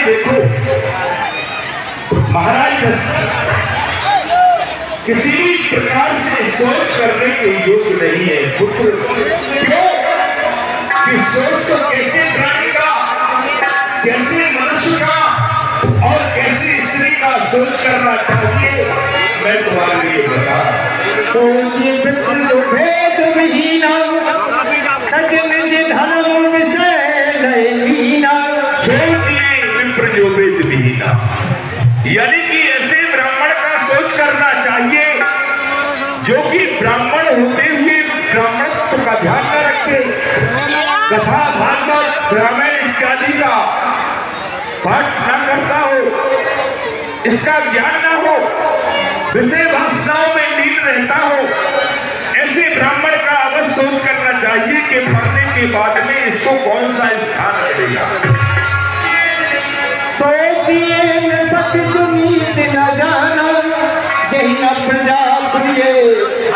देखो, महाराज किसी भी प्रकार से सोच करने के योग्य नहीं है पुत्र। क्यों कि सोच तो कैसे प्राणी का, कैसे मनुष्य का और कैसे स्त्री का सोच करना चाहिए, मैं तुम्हारे लिए बता। सोचिए विप्र जो भेद विहीना, तज निज धर्म विषय लयहीना। सोचिए विप्र जो भेद विहीना, यानी कि ऐसे ब्राह्मण का सोच करना चाहिए जो कि ब्राह्मण होते हुए ब्राह्मणत्व का ध्यान न रखे, कथा भागवत रामायण इत्यादि का पाठ न करता हो, इसका ज्ञान न हो, विषय वासनाओं में लीन रहता हो। ऐसे ब्राह्मण का अवश्य सोच करना चाहिए कि मरने के बाद में इसको कौन सा स्थान मिलेगा। सोचिए नृपति जो नीति न जाना, जय न प्रजा प्रिय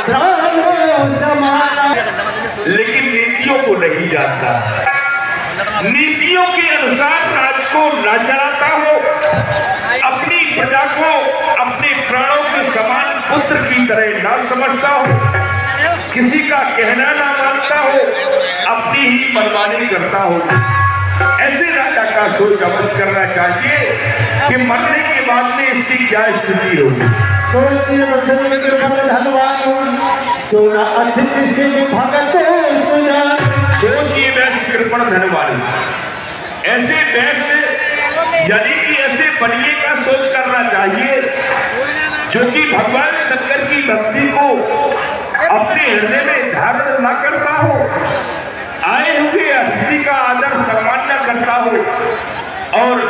राम समाना। लेकिन नीतियों को नहीं जानता, नीतियों के अनुसार राज को न चलाता हो, अपनी प्रजा को अपने प्राणों के समान पुत्र की तरह न समझता हो, किसी का कहना न मानता हो, अपनी ही मनमानी करता हो। ऐसे राजा का सोच अवश्य करना चाहिए कि मरने के बाद में इसकी क्या स्थिति होगी। सोचिए धनवान जो न अतिथि से भगत सुजान। सोचिए वैश्य कृपण धनवान, ऐसे वैश्य यानी कि ऐसे बनिए का सोच करना चाहिए जो कि भगवान शंकर की भक्ति को अपने हृदय में धारण न करता हो, आए हुए अतिथि का आदर सम्मान न करता हो और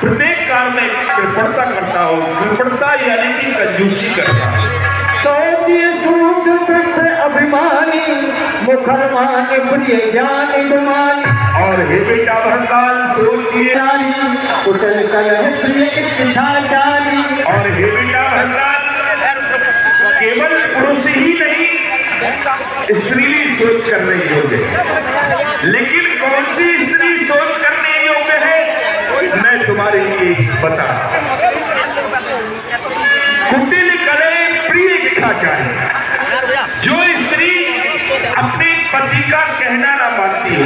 प्रत्येक कार्य में कृपणता करता हो। कृपणता यानी कि कंजूसी करता हो। सोचिए सूत पुत्र अभिमानी, मुखरमान प्रिय ज्ञानी गुमानी। और हे बेटा भरताल सोचिए, कुटल कलह प्रिय इच्छा जानी। और हे बेटा भरताल केवल पुरुष ही नहीं स्त्री भी सोच करने योग्य है, लेकिन कौन सी स्त्री सोच करने योग्य है मैं तुम्हारे लिए बता। कुटिल कलह प्रिय इच्छा जानी, जो स्त्री अपने पति का कहना ना मानती हो,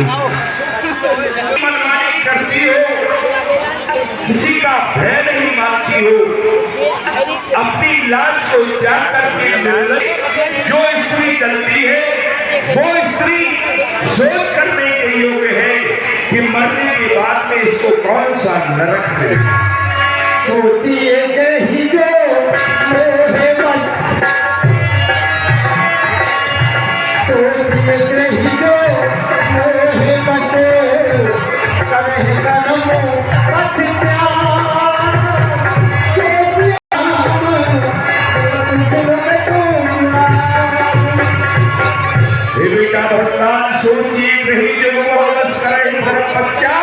मनमानी करती हो, किसी का भय नहीं मानती हो, अपनी लाज को त्याग करके जो स्त्री चलती है वो स्त्री सोच करने के योग्य है कि मरने के बाद में इसको कौन सा नरक मिलेगा। सोचिए ही जो मोहे बस, सोचिए ही जो मोहे बस, करे कर्म बस प्यार। बेटा भगवान सोचिए नहीं जो बस करे तपस्या,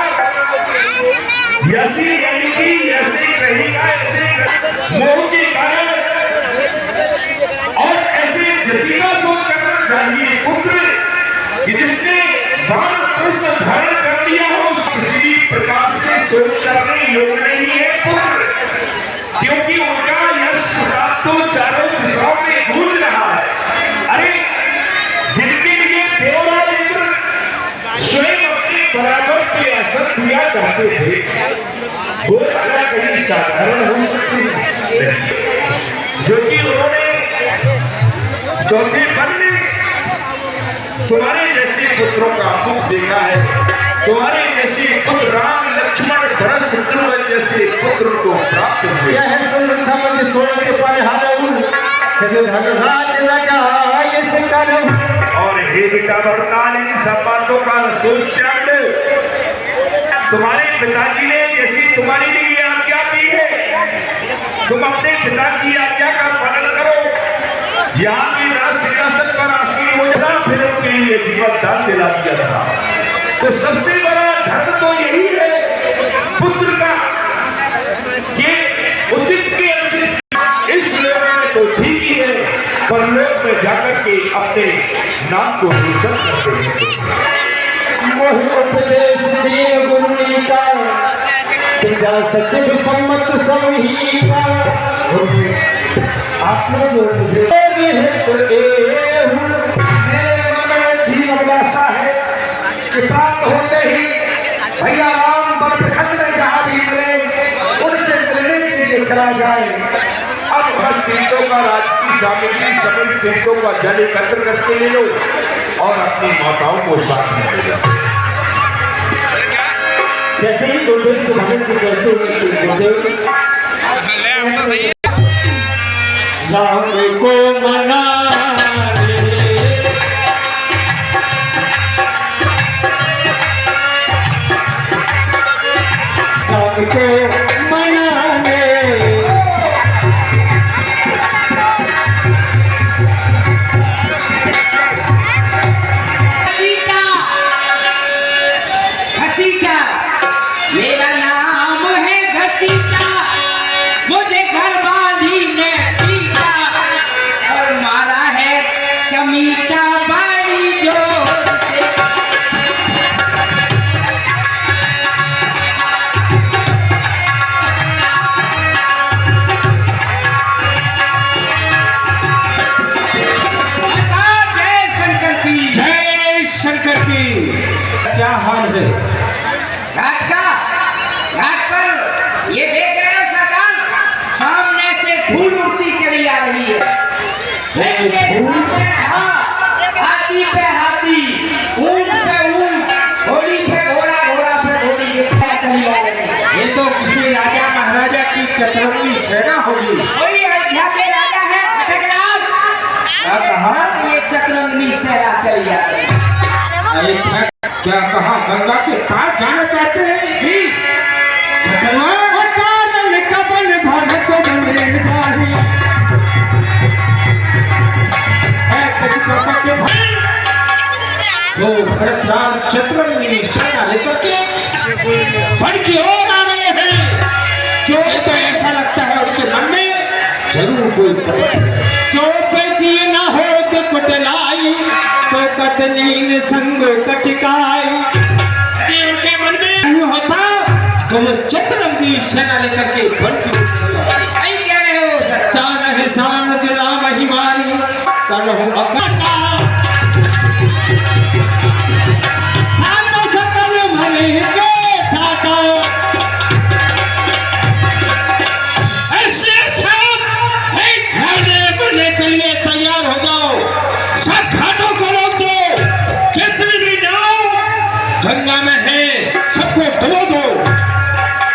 ऐसी यानी कि ऐसे रहेगा, ऐसे मोह के कारण और ऐसे जति का सोच करना चाहिए पुत्र कि जिसने बाण कृष्ण धारण कर लिया हो, किसी प्रकार से सोच करने योग्य नहीं है पुत्र, क्योंकि उनका यश प्रताप तो चारों दिशाओं में घूम रहा है। अरे जिनके लिए देवराज इंद्र स्वयं अपने बराबर के असर दिया करते थे, वो राजा कहीं साधारण हो सकते हैं, जो कि उन्होंने चौथे पन में तुम्हारे जैसे पुत्रों का मुख देखा है, तुम्हारे जैसे पुत्र राम लक्ष्मण भरत शत्रुघ्न जैसे पुत्र को प्राप्त हुए। यह सुन समझ सोच पर हरऊ, सद धनराज राजा इस करम। और हे बेटा भरताल, इन सब बातों का सोच त्याग लो। तुम्हारे पिताजी ने जैसी तुम्हारे लिए आज्ञा की है, तुम अपने पिता की आज्ञा का पालन करो। यहाँ की राज सिंहासन पर आसीन हो जाता, फिर उनके लिए जीवन दान दिला दिया था। तो सबसे बड़ा धर्म तो यही है पुत्र का, ये उचित के अनुचित इस लोक में तो ठीक ही है, पर लोक में जाकर के अपने नाम को रोशन करते हैं। मोहि उपदेश दिए गुरुनी का, तेजा सचिव सम्मत समही का। आपने जो मुझे अभिलाषा है कि प्राप्त होते ही भैया राम बरखंड में जहाँ भी मिले उनसे मिलने के लिए चला जाए। अब बस तीर्थों का राजकीय सामग्री सभी तीर्थों का जल एकत्र करके ले लो और अपनी माताओं को साथ में ले जाओ। जैसे ही गुरुदेव से भगत जी कहते हैं कि गुरुदेव राम को मना को मनाने घसीटा मेरा नाम है घसीटा, मुझे घर वाली ने पीटा और मारा है चमीटा बड़ी जोर से। क्या हाल है घाट पर ये देख रहे हैं सरकार, सामने से धूल उड़ती चली आ रही है। हाथी पे हाथी, ऊंट पे ऊंट, घोड़ी पे घोड़ा, घोड़ा पे घोड़ी चली आ रही है। ये तो किसी राजा महाराजा की चतुरंगी सेना होगी। वही अयोध्या के राजा है खटकलाल। क्या कहा? ये चतुरंगी सेना चली आ रही है। क्या कहा? गंगा के पार जाना चाहते हैं जी। जो भरतलाल चतुरंगी सेना लेकर के फड़ की ओर आ रहे हैं, जो तो ऐसा लगता है उनके मन में जरूर कोई कपट है। जो बची न हो तो कुटलाई, तो कतलीन संग कटकाई। उनके मन में नहीं होता तो वो चतुरंगी सेना लेकर के फड़ की ओर सही कह रहे हो सर। चार है शान चला महिमारी करहु अकटा, सकल भले के ठाटा। बनने के लिए तैयार हो जाओ, सब घाटों को रोक दो, जितनी भी नाव गंगा में है सबको डुबो दो।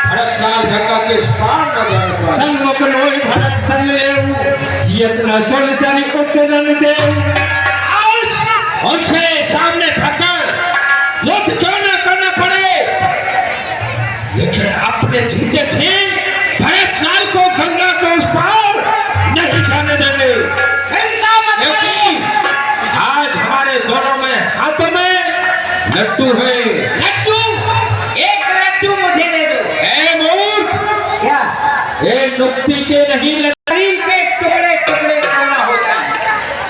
भरतलाल गंगा के पार न जाने पाए। सम्मुख लोई भरत संग लेऊ, जियत न सुन सनि उपकरण देऊ। आज उनसे सामने थकर युद्ध क्यों न करना पड़े, लेकिन अपने जीते थे भरतलाल को गंगा के उस पार नहीं जाने देंगे। आज हमारे दोनों में हाथों में लड्डू है। लड्डू, एक लड्डू मुझे दे दो। ए मूर्ख, क्या? ए नुक्ति के नहीं शरीर के टुकड़े टुकड़े करना हो जाए।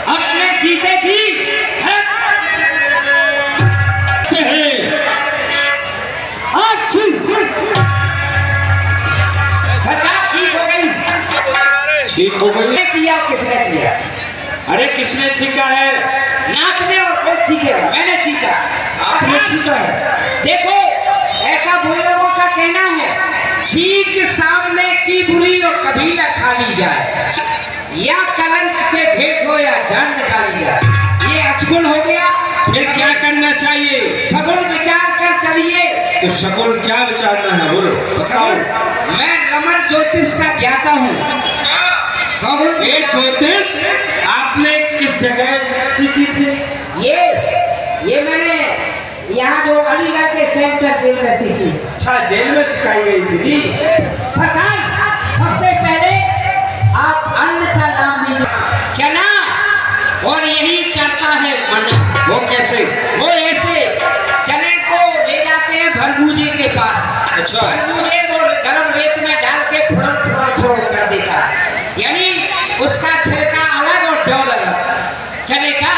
अपने जीते जी सरकार ठीक हो गई। ठीक हो गई? किया किसने किया? अरे किसने छीका है? नाक ने और कौन छीकेगा? मैंने छीका। आपने छीका है? देखो, ऐसा बुरे लोगों का कहना है, छींक सामने की बुरी और कभी न खा ली जाए, या कलंक से भेंट हो या जान निकाली जाए। ये अशगुन हो गया। फिर क्या करना चाहिए? सगुन विचार कर चलिए। तो सगुन क्या विचारना है, बोलो बताओ। मैं रमन ज्योतिष का ज्ञाता हूँ। सगुन ये ज्योतिष आपने किस जगह सीखी थी? ये मैंने यहाँ जो अलीगढ़ के सेंटर जेल में सीखी। अच्छा, जेल में सिखाई गई थी? जी सरकार, सबसे पहले आप अन्न का नाम लीजिए। चना, और यही करता है मना। वो कैसे? वो ऐसे चने को ले जाते हैं भरभूजे के पास। अच्छा। भरभूजे वो गरम रेत में डाल के फोड़ कर देता है, यानी उसका छिलका अलग और जौल अलग। चने का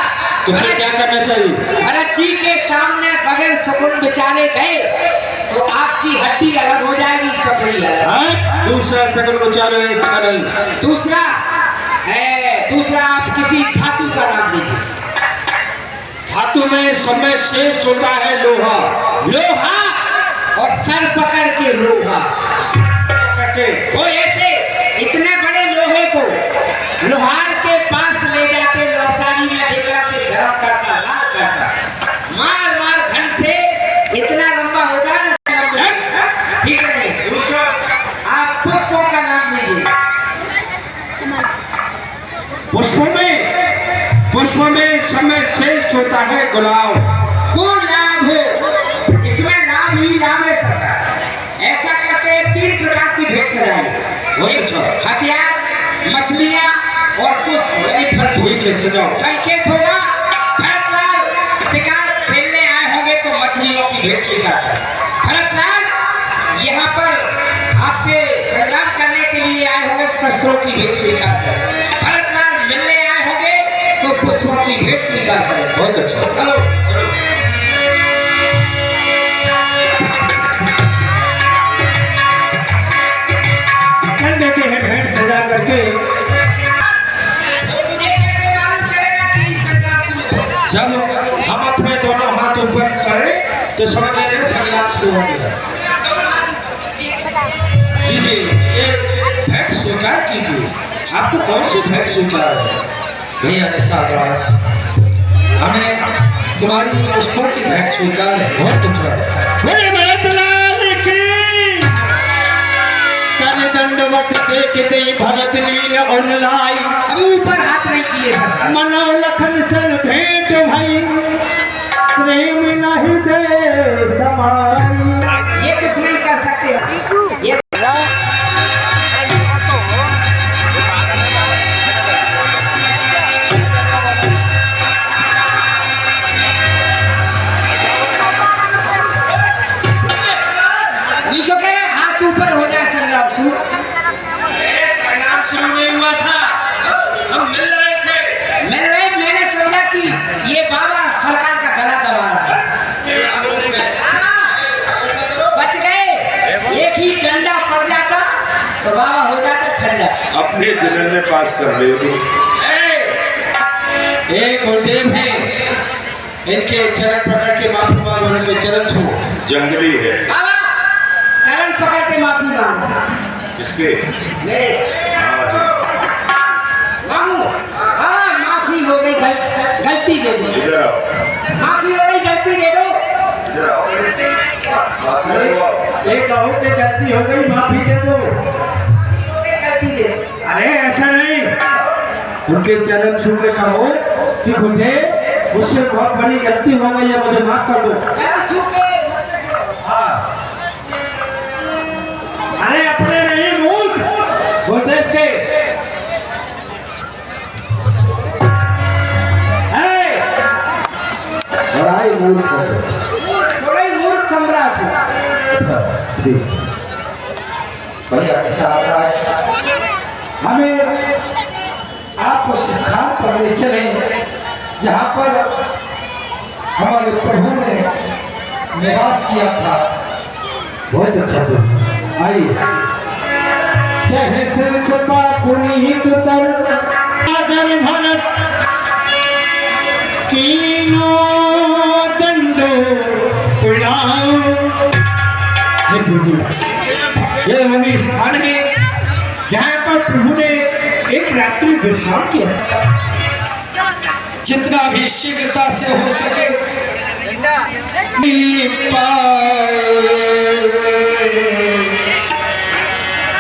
तो फिर क्या करना चाहिए? भरत जी के सामने बगैर शकुन बेचारे गए तो आपकी हड्डी अलग हो जाएगी, चपड़ी अलग। हाँ? दूसरा शकुन बेचारे अच्छा नहीं। दूसरा आप किसी धातु का नाम लीजिए। धातु में समय श्रेष्ठ होता है लोहा। लोहा और सर पकड़ के लोहा। कैसे? वो ऐसे इतने बड़े लोहे को लोहार के पास ले जाके लोसारी में लेकर से गर्म करता, लाल करता, मार मार घन से इतना लंबा हो जाए ना, ठीक है। दूसरा आप पुष्पों का नाम लीजिए। पुष्पों में समय श्रेष्ठ होता है गुलाब। गुलाब हो, इसमें लाभ ही लाभ है सरकार। ऐसा करके 3 प्रकार की भेंट सजाई। बहुत अच्छा। हथियार, मछलियां और पुष्प यानी फल। ठीक है, सजाओ। संकेत होगा भरतलाल शिकार खेलने आए होंगे तो मछलियों की भेंट स्वीकार कर। भरतलाल यहाँ पर आपसे संग्राम करने के लिए आए होंगे, शस्त्रों की भेंट स्वीकार कर। भरतलाल मिलने आए होंगे तो पुष्पों की भेंट स्वीकार करें। बहुत अच्छा। चलो चल देते हैं भेंट सजा करके। जब हम अपने दोनों हाथ ऊपर करें तो समझ लेंगे संग्राम शुरू हो गया। लीजिए ये भेंट स्वीकार कीजिए। आपको कौन सी भेंट स्वीकार है? भैया निशादास, हमें तुम्हारी पुष्पों की भेंट स्वीकार है। बहुत अच्छा। बोले भरतलाल की कर दंडवत देखते भरत लीन और लाई। अभी ऊपर हाथ नहीं किए सरकार। मनो लखन सन भेंट भाई प्रेम नहीं दे समाई। ये कुछ नहीं कर सकते। ये जो कह रहे हाथ ऊपर हो जाए संग्राम शुरू। संग्राम शुरू नहीं हुआ था, हम मिल रहे थे। मैंने समझा कि ये बाबा सरकार का गला दबा रहा है। बच गए। एक ही डंडा पड़ जाता तो बाबा हो जाता ठंडा। अपने दिल में पास कर दे तू। एक गुरुदेव है, इनके चरण पकड़ के माफी मांगो, उनके चरण छू। जंगली है। बाबा चरण पकड़ के माफी मांगो। किसके? मेरे मामू बाबा माफी हो गई, गलती दे दो। इधर आओ, माफी हो गई, गलती दे दो। इधर आओ। पास में आओ। एक कहो कि गलती हो गई, माफी दे दो। गलती दे दो। अरे ऐसा नहीं, उनके चरण छू के कहो कि गुरुदेव मुझसे बहुत बड़ी गलती हो गई है, मुझे माफ कर दो। चरण छू के हाँ। अरे अपने नहीं मूर्ख गुरुदेव के। बड़ा ही मूर्ख थोड़ा ही मूर्ख सम्राट है। अच्छा ठीक। भैया निशादास, हमें आप उस स्थान पर ले चले जहाँ पर हमारे प्रभु ने निवास किया था। बहुत अच्छा तो आइए। चाहे सरसपा पुनीत तर आदर भरत कीनो दंडो उड़ाओ। हे प्रभु, ये वही स्थान है जहाँ पर प्रभु ने एक रात्रि विश्राम किया था। जितना भी शीघ्रता से हो सके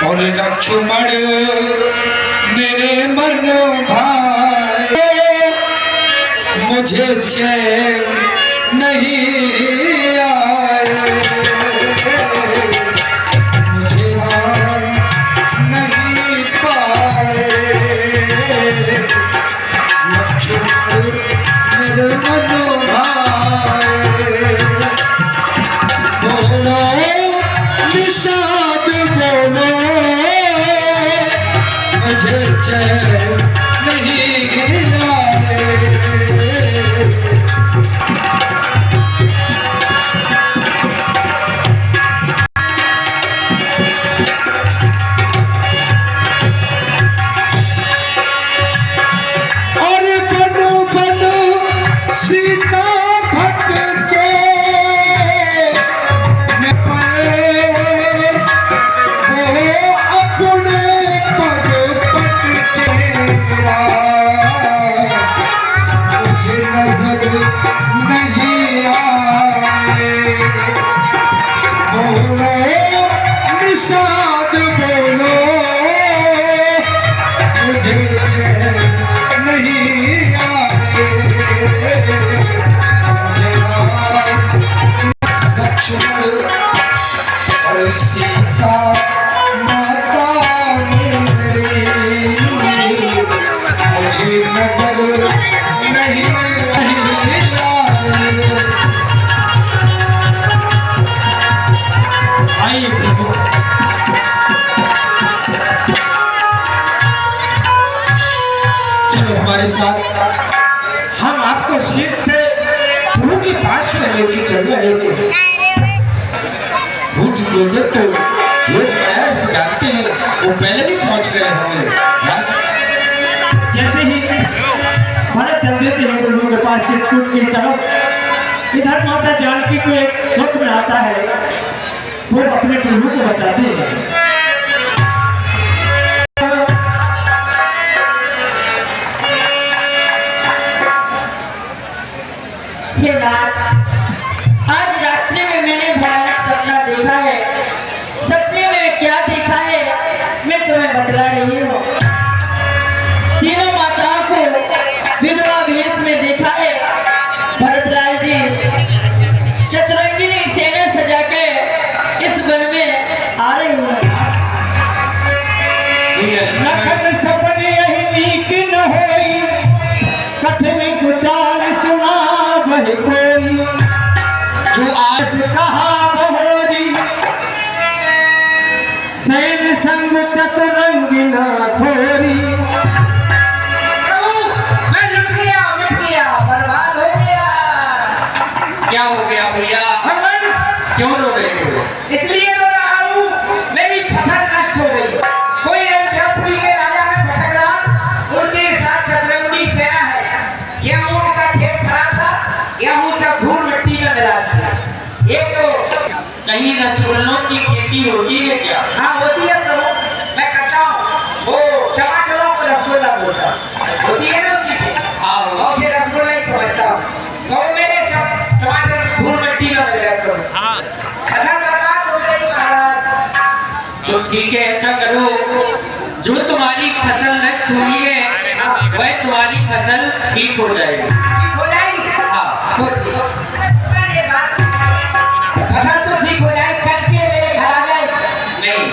और लक्ष्मण मेरे मन भाई, मुझे चैन नहीं आए, मुझे नहीं पाए। लक्ष्मण मेरे मन भाई, बोलो निषाद बोलो, मुझे चैन नहीं आए। नहीं आए। बोलो निषाद बोलो, मुझे नहीं आए। लक्ष्मण और सीता माता मेरी, मुझे नजर नहीं आए। आइए प्रभु, चलो हमारे साथ, हम आपको शीत से प्रभु के पास में लेके चल रहे थे। भूत बोले तो लोग नया जानते हैं, वो पहले भी पहुंच गए होंगे। जैसे ही भरत चल देते हैं प्रभु के पास चित्रकूट की तरफ, इधर माता जानकी को एक स्वप्न आता है, वो अपने प्रभु को बताते हैं। हे नाथ, आज रात्रि में मैंने भयानक सपना देखा है। सपने में क्या देखा है मैं तुम्हें बतला रही हूँ। तीनों माताओं को विधवा वेश में देखा है। भरतलाल जी चतुरंगिनी सेना सजा के इस वन में आ रही हैं। लखन सपन यही नीक न होई, कठिन कुचाल सुना वही कोई, जो आस कहा बहोरी, सैन संग चतुरंगिना थोरी। मैं लुट गया, बर्बाद हो गया। क्या हो गया भैया? भगवान, क्यों रो रहे हो? इसलिए रो रहा हूँ, मेरी फसल नष्ट हो गई। कोई अयोध्यापुरी के राजा है भटकलाल, उनके साथ चतुरंगी सेना है। गेहूं का खेत खड़ा था, गेहूं सब धूल मिट्टी में मिला दिया। एक कहीं रसगुल्लों की खेती होती है क्या? हाँ होती है प्रभु, मैं करता हूँ। वो टमाटरों को रसगुल्ला बोलता होती है ना उसकी। हाँ, और से रसगुल्ला ही समझता हूँ। तो मेरे सब टमाटर धूल मिट्टी में मिल गए प्रभु। फसल बर्बाद हो गई महाराज। तो ठीक है, ऐसा करो, जो तुम्हारी फसल नष्ट हुई है वह तुम्हारी फसल ठीक हो जाएगी। ठीक हो जाएगी? हाँ, तो ठीक। ये बात, फसल तो ठीक हो जाए, कट के मेरे घर आ जाए। नहीं,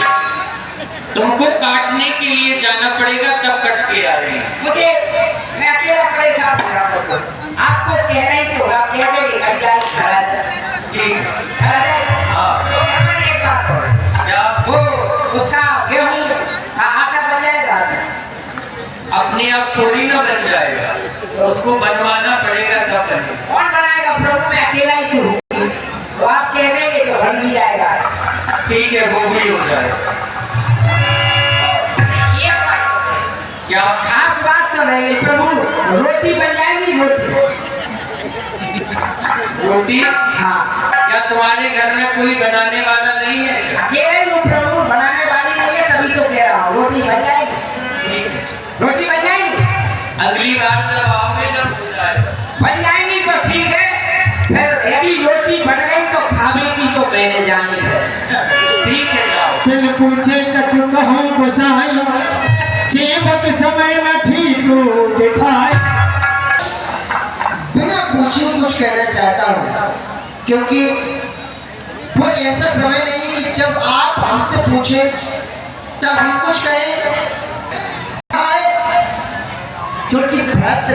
तुमको काटने के लिए जाना पड़ेगा, तब कट के आ रही है। मुझे, मैं अकेला परेशान हो रहा हूँ। आपको कहना ही तो, आप कह देंगे घर जाए, घर आ जाए। ठीक है। घर आ जाए। हाँ। तो हमारी एक बात हो, क्या? वो उसका गेहूं आटा बन जाएगा। अपने आप थोड़ी ना बन जाएगा, उसको बनवाना पड़ेगा तब बनेगा। कौन बनाएगा प्रभु, मैं अकेला ही तो हूँ। तो आप कह देंगे तो बन भी जाएगा। ठीक है, वो भी हो जाएगा। ये बात क्या? खास बात तो रहेगी प्रभु, रोटी बन जाएगी। रोटी? हाँ, क्या तुम्हारे घर में कोई बनाने वाला नहीं है? अकेले ही हूँ प्रभु, बनाने वाली नहीं है, तभी तो कह रहा हूँ रोटी बन जाएगी। ठीक है, रोटी बन जाएगी। अगली बार जब आओगे तब हो जाएगा। बन जाएंगी तो ठीक है। फिर यदि रोटी बन गई तो खाने की तो मैंने जानी है। ठीक है, जाओ। बिन पूछे कछु कहूँ गोसाई, सेवक समय न ठीक बिठाए। बिना पूछे कुछ कहना चाहता हूँ, क्योंकि वो ऐसा समय नहीं कि जब आप हमसे पूछें तब हम कुछ कहें। क्योंकि भरत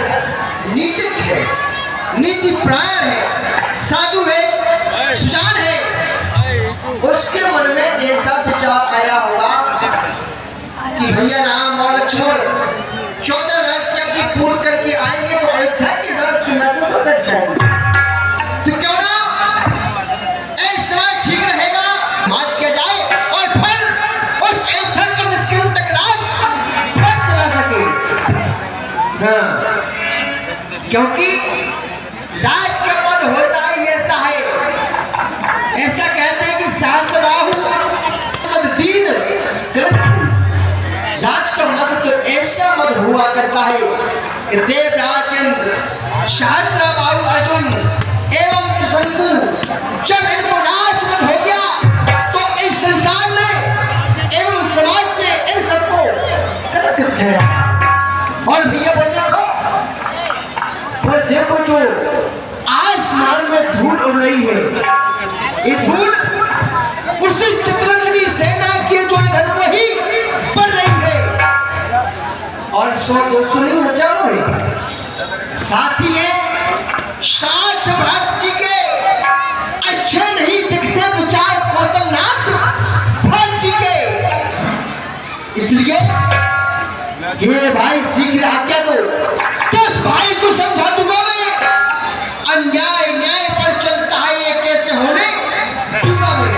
नीतिक है, नीति प्राण है, साधु है, सुजान है। उसके मन में जैसा विचार आया होगा कि भैया राम और लक्ष्मण 14 वर्ष की अपनी पूर्ण करके आएंगे तो अयोध्या के राज सिंहासन पर बैठ जाएंगे, तो क्यों ना ऐसा ठीक रहेगा, मार किया जाए और फिर उस अयोध्या के निष्कंटक राज पर चला सके। हाँ, क्योंकि राज का मद होता ही ऐसा है। ऐसा कहते हैं कि सहस्रबाहु मद दीन राज का मद तो ऐसा मद हुआ करता है कि देवराज इंद्र शाहरुद्रा बाबू अर्जुन एवं शंभू जब इनको राजमत हो गया तो इस संसार ने एवं समाज ने इन सबको गलत ठहराया। और भैया वो देखो जो आसमान में धूल उड़ रही है, ये धूल उसी चित्रंगनी सेना की जो इधर को ही बढ़ रही है और 100-200 नहीं हजारों है। साथी है साथ भरत जी के अच्छे नहीं दिखते विचार कौशलनाथ भरत जी के, इसलिए ये भाई शीघ्र आज्ञा दो तो उस भाई को समझा दूंगा मैं अन्याय न्याय पर चलता है ये कैसे होने दूंगा मैं।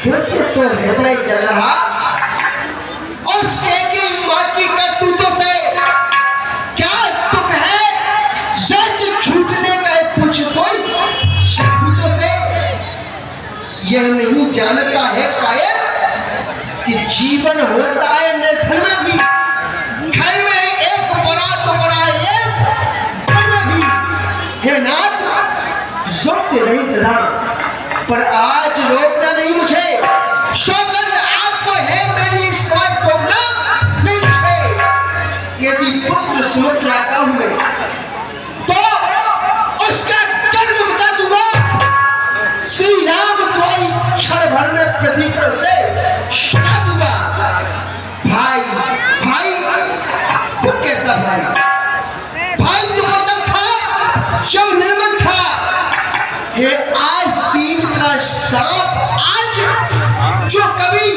कैसे तो हृदय जल रहा और उसके की मां की करतूतों से क्या दुख है, सच छूटने का पूछ कोई शब्दों से यह नहीं जानता है कायर कि जीवन होता है निर्धन में भी, घर में एक बड़ा तो बड़ा ये घर में भी हे नाथ जोड़ते रही सदा, पर आज रोकना नहीं मुझे, सौगंध आपको है मेरी इस बात को नहीं मुझे। यदि पुत्र सुमत लाता हूं मैं तो उसका जन्म मिटा दूंगा, श्री राम द्वाई क्षण भर में प्रतिकर से सुना दूंगा। भाई भाई तू कैसा भाई, भाई तू मतलब था जो निर्मल था, ये आज तीन का सांप आज जो कभी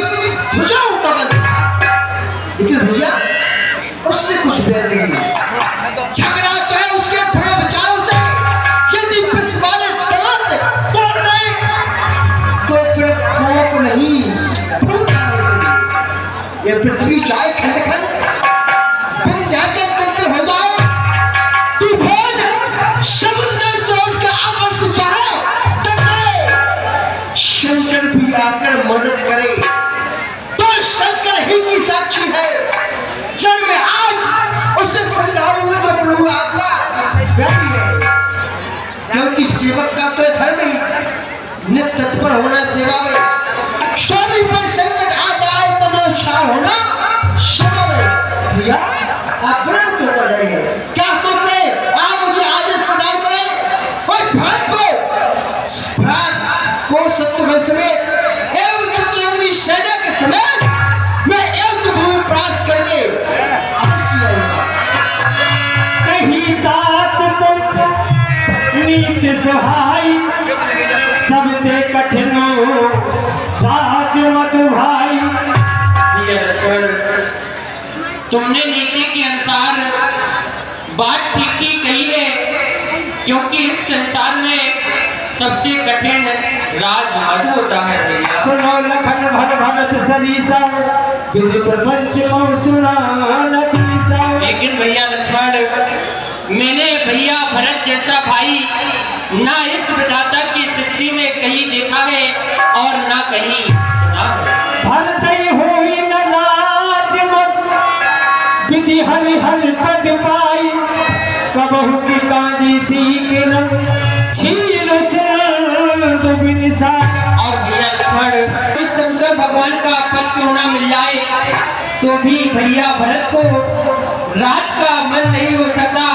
भुजाओं का बल था, लेकिन भैया उससे कुछ बैर नहीं, झगड़ा तो है उसके बुरे विचारों से। यदि पिस वाले दांत तोड़ दे तो फिर खोप नहीं फूटना नहीं। ये पृथ्वी जाए खंड खंड विंध्याचल कंकर हो जाए, तूफान समुद्र सोच का अमर चाहे टकराए, शंकर भी आकर मदद करे तो शंकर ही की साक्षी है। जब मैं आज उससे समझाऊंगा तो प्रभु आपका व्यापी है, क्योंकि सेवक का तो धर्म ही नित्य तत्पर होना सेवा में, स्वामी पर संकट आ जाए तो नौशार होना सेवा में। भैया आप ब्रह्म क्यों कर रहे हैं, क्या सोच रहे आप मुझे आदेश प्रदान करें उस भरत को शत्रुघ्न समेत एवं चतुरंगी सेना के समेत मैं युद्ध भूमि प्राप्त करके अवश्य आऊंगा। कहीं तात तुम नीति सुहाई, सब ते कठिनो राज मत भाई। ये लक्ष्मण, तुमने नीति के अनुसार बात ठीक ही कही है, क्योंकि इस संसार में सबसे कठिन राज मधु होता है भैया। सुनो लखन भर भरत सरीसा, विधि प्रपंच मौ सुना नदीसा। लेकिन भैया लक्ष्मण, मैंने भैया भरत जैसा भाई ना इस विधाता की सृष्टि में कहीं देखा है और ना कहीं सुना है। भरत होई न लाज मत, विधि हरि हर पद पाई, कबहु की काजी सीख न छीर से दुबिनसा। और भैया लक्ष्मण, इस शंकर भगवान का पद क्यों ना मिल जाए तो भी भैया भरत को राज का मन नहीं हो सका,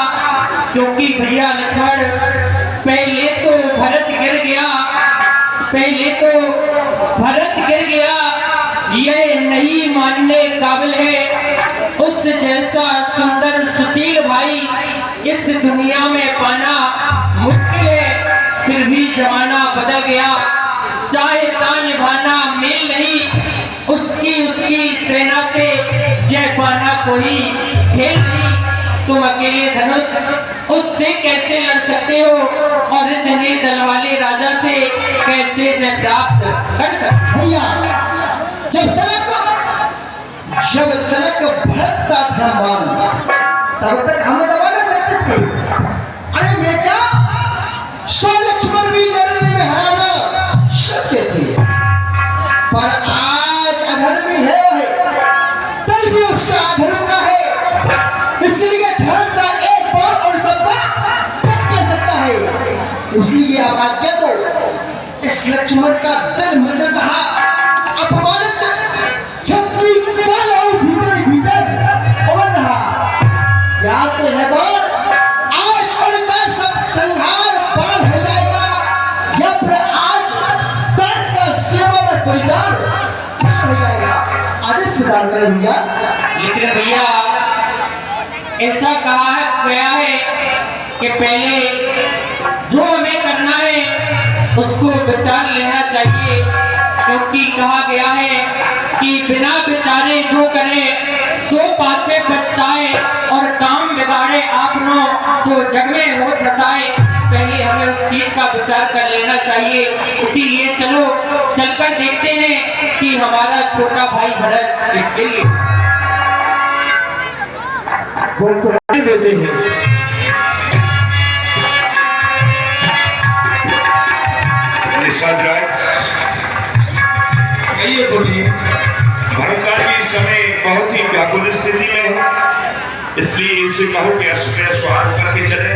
क्योंकि भैया लक्ष्मण पहले तो भरत गिर गया, पहले तो भरत गिर गया, यह नहीं मानने काबिल है उस जैसा सुंदर सुशील भाई इस दुनिया में पाना मुश्किल है। फिर भी जमाना बदल गया, चाहे तान निभाना मेल नहीं, उसकी सेना से जय पाना कोई खेल नहीं। तुम अकेले धनुष उससे कैसे लड़ सकते हो और इतने दल वाले राजा से कैसे जय प्राप्त कर सकते? भैया जब तक भरत का था मान, तब तक हम दबा नहीं सकते थे। अरे मैं क्या 100 लक्ष्मण भी लड़ने में हराना शक्य थे, पर आज अधर्मी है तब भी उसका अधर्म का है, इसलिए धर्म का एक बार और शब्द इसलिए आप आज्ञा दो। इस लक्ष्मण का दिल मचल रहा, अपमानित छत्री काला भीतर भीतर उबल रहा। याद है बोल, आज उनका सब संहार पार हो जाएगा या फिर आज दास का सेवा में परिवार पार हो जाएगा। आदेश प्रदान करें भैया। लेकिन भैया ऐसा कहा गया है कि पहले जो हमें करना है उसको विचार लेना चाहिए, क्योंकि कहा गया है कि बिना विचारे जो करे सो पाछे पछताए और काम बिगाड़े आपनो सो जग में हो फसाए। पहले हमें उस चीज का विचार कर लेना चाहिए। इसीलिए चलो चलकर देखते हैं कि हमारा छोटा भाई भरत इसके लिए वो कुरान देते हैं। कहिए बोलिए। भरतलाल जी इस समय बहुत ही व्याकुल स्थिति में है, इसलिए इनसे कहो कि अस्त्र स्वार करके चले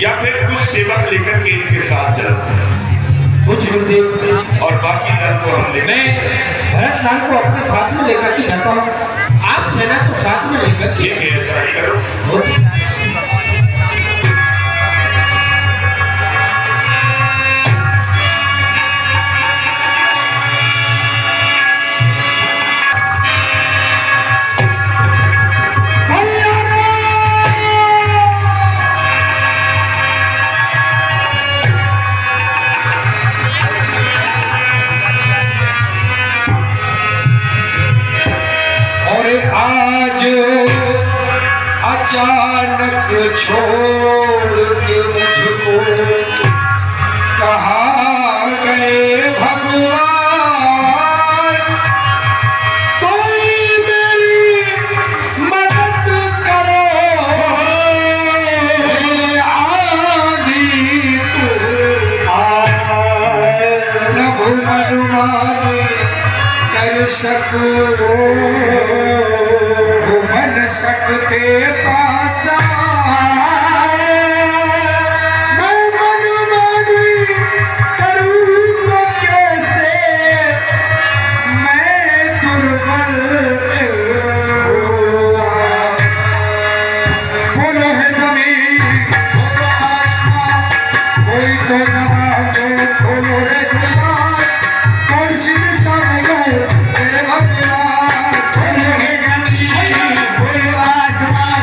या फिर कुछ सेवक लेकर के इनके साथ चलो। कुछ गुरुदेव, और बाकी दल को हम ले मैं भरतलाल को अपने साथ में लेकर के जाता हूँ। आप सेना को साथ में लेकर के ये ऐसा ही करो। बहुत आज अचानक छोड़ के मुझको कहाँ गए भगवान, कोई मेरी मदद करो। आंधी प्रभु अनुमान कर सको, बन सकते पास मैं मनमानी करूँ तो कैसे, मैं दुर्बल। बोलो है जमीन, बोलो आसमान, कोई तो जवाब दो, खोलो रे जुबान, कौन सी दिशा में गए मेरे भगवान। बोलो है जमीन, बोलो आसमान,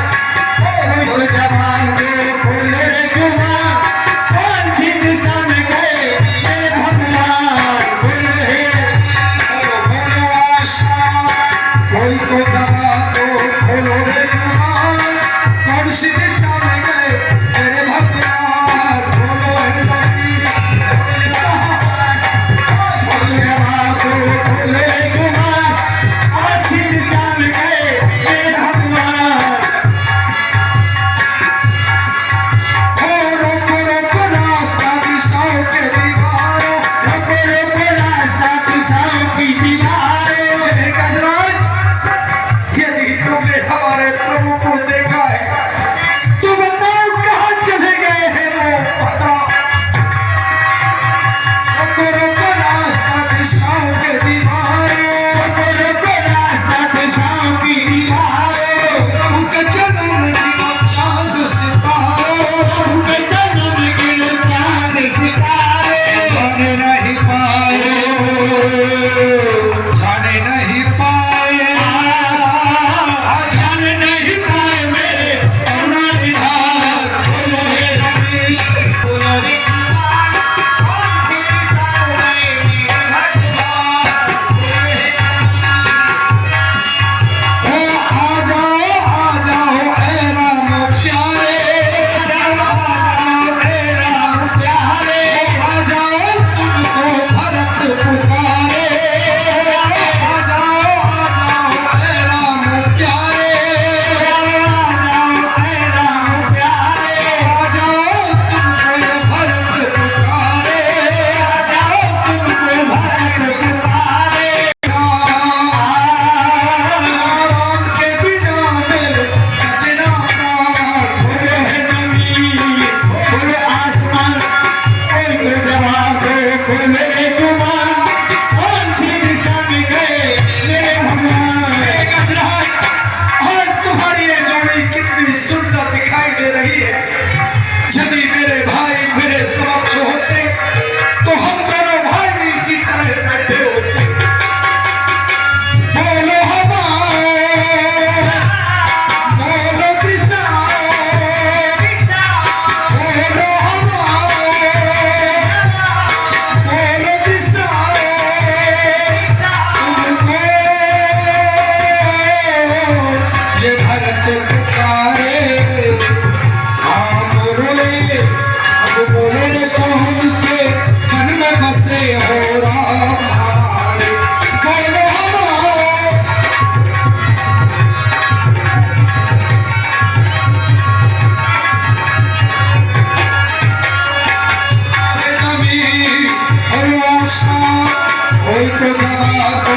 तो जवाब दो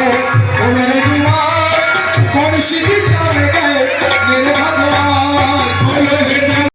बोलो रे जुबान कौन सी दिशा में गए मेरे भगवान बोलो रे